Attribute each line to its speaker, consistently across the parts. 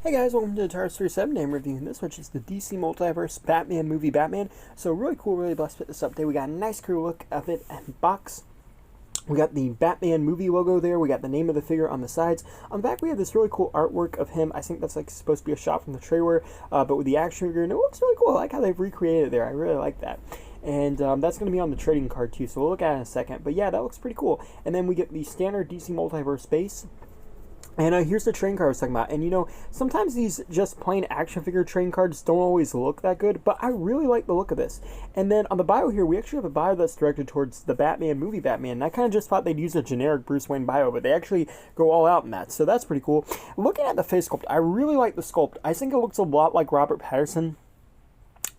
Speaker 1: Hey guys, welcome to the Tars 37. I'm reviewing this, which is the DC Multiverse Batman movie Batman. So really cool, really blessed with this update. We got a nice cool look of it in box. We got the Batman movie logo there. We got the name of the figure on the sides. On the back, we have this really cool artwork of him. I think that's like supposed to be a shot from the trailer, but with the action figure, and it looks really cool. I like how they've recreated it there. I really like that. And that's going to be on the trading card too, so we'll look at it in a second. But yeah, that looks pretty cool. And then we get the standard DC Multiverse base. And here's the trading card I was talking about. And you know, sometimes these just plain action figure trading cards don't always look that good, but I really like the look of this. And then on the bio here, we actually have a bio that's directed towards the Batman movie Batman. And I kind of just thought they'd use a generic Bruce Wayne bio, but they actually go all out in that. So that's pretty cool. Looking at the face sculpt, I really like the sculpt. I think it looks a lot like Robert Pattinson.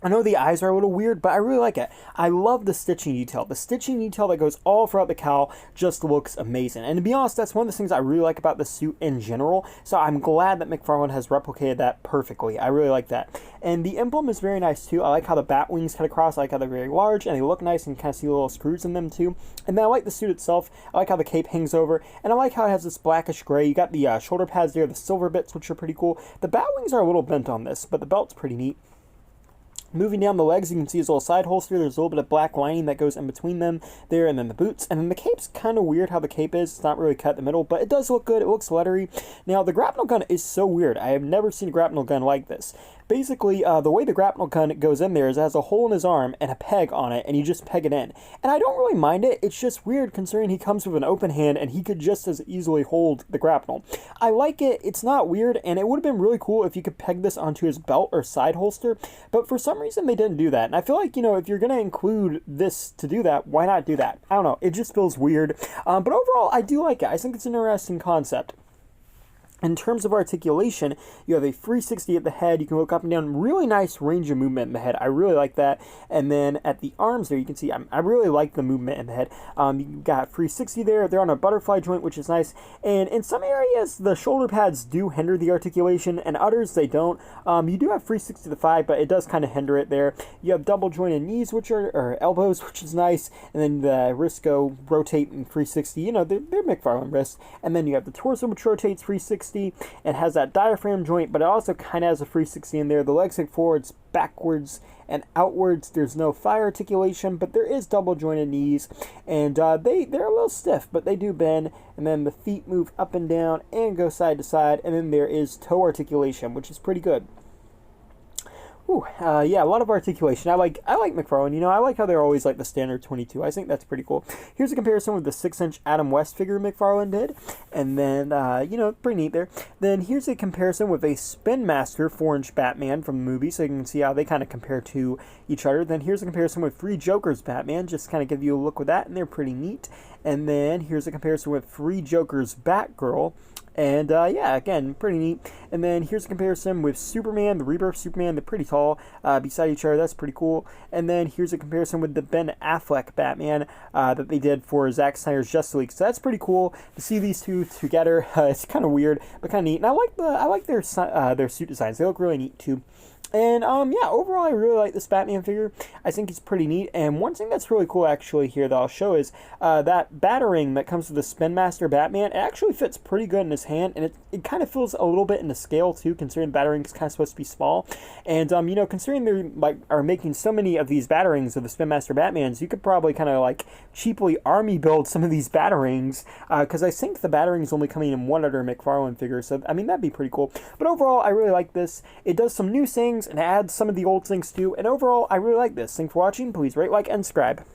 Speaker 1: I know the eyes are a little weird, but I really like it. I love the stitching detail. The stitching detail that goes all throughout the cowl just looks amazing. And to be honest, that's one of the things I really like about the suit in general. So I'm glad that Mcfarlane has replicated that perfectly. I really like that. And the emblem is very nice too. I like how the bat wings cut across. I like how they're very large and they look nice, and you kind of see little screws in them too. And then I like the suit itself. I like how the cape hangs over. And I like how it has this blackish gray. You got the shoulder pads there, the silver bits, which are pretty cool. The bat wings are a little bent on this, but the belt's pretty neat. Moving down the legs, you can see his little side holster. There's a little bit of black lining that goes in between them there, and then the boots. And then the cape's kind of weird how the cape is. It's not really cut in the middle, but it does look good. It looks lettery. Now, the grapnel gun is so weird. I have never seen a grapnel gun like this. Basically, the way the grapnel gun goes in there is it has a hole in his arm and a peg on it, and you just peg it in. And I don't really mind it. It's just weird considering he comes with an open hand, and he could just as easily hold the grapnel. I like it. It's not weird, and it would have been really cool if you could peg this onto his belt or side holster, but for some reason they didn't do that. And I feel like, you know, if you're going to include this to do that, why not do that? I don't know. It just feels weird. But overall, I do like it. I think it's an interesting concept. In terms of articulation, you have a 360 at the head. You can look up and down. Really nice range of movement in the head. I really like that. And then at the arms there, you can see I really like the movement in the head. You got 360 there. They're on a butterfly joint, which is nice. And in some areas, the shoulder pads do hinder the articulation, and others they don't. You do have 360 to the thigh, but it does kind of hinder it there. You have double jointed knees, or elbows, which is nice. And then the wrists go rotate in 360. You know, they're Mcfarlane wrists. And then you have the torso, which rotates 360. It has that diaphragm joint, but it also kind of has a 360 in there. The legs hang forwards, backwards, and outwards. There's no thigh articulation, but there is double jointed knees, and they're a little stiff, but they do bend. And then the feet move up and down and go side to side, and then there is toe articulation, which is pretty good. Ooh, yeah, a lot of articulation. I like Mcfarlane. You know, I like how they're always like the standard 22. I think that's pretty cool. Here's a comparison with the 6-inch Adam West figure Mcfarlane did. And then, you know, pretty neat there. Then here's a comparison with a Spin Master 4-inch Batman from the movie, so you can see how they kind of compare to each other. Then here's a comparison with 3 Jokers Batman, just kind of give you a look with that, and they're pretty neat. And then here's a comparison with 3 Jokers Batgirl. And, yeah, again, pretty neat. And then here's a comparison with Superman, the Rebirth Superman. They're pretty tall beside each other. That's pretty cool. And then here's a comparison with the Ben Affleck Batman that they did for Zack Snyder's Justice League. So that's pretty cool to see these two together. It's kind of weird, but kind of neat. And I like their suit designs. They look really neat, too. And, yeah, overall, I really like this Batman figure. I think it's pretty neat. And one thing that's really cool, actually, here that I'll show is that batarang that comes with the Spin Master Batman. It actually fits pretty good in his hand, and it kind of feels a little bit in the scale, too, considering the batarang is kind of supposed to be small. And, you know, considering they are making so many of these batarangs of the Spin Master Batmans, you could probably kind of, like, cheaply army build some of these batarangs, because I think the batarang is only coming in one other Mcfarlane figure, so, I mean, that'd be pretty cool. But overall, I really like this. It does some new things and adds some of the old things too, and overall I really like this. Thanks for watching. Please rate, like, and subscribe.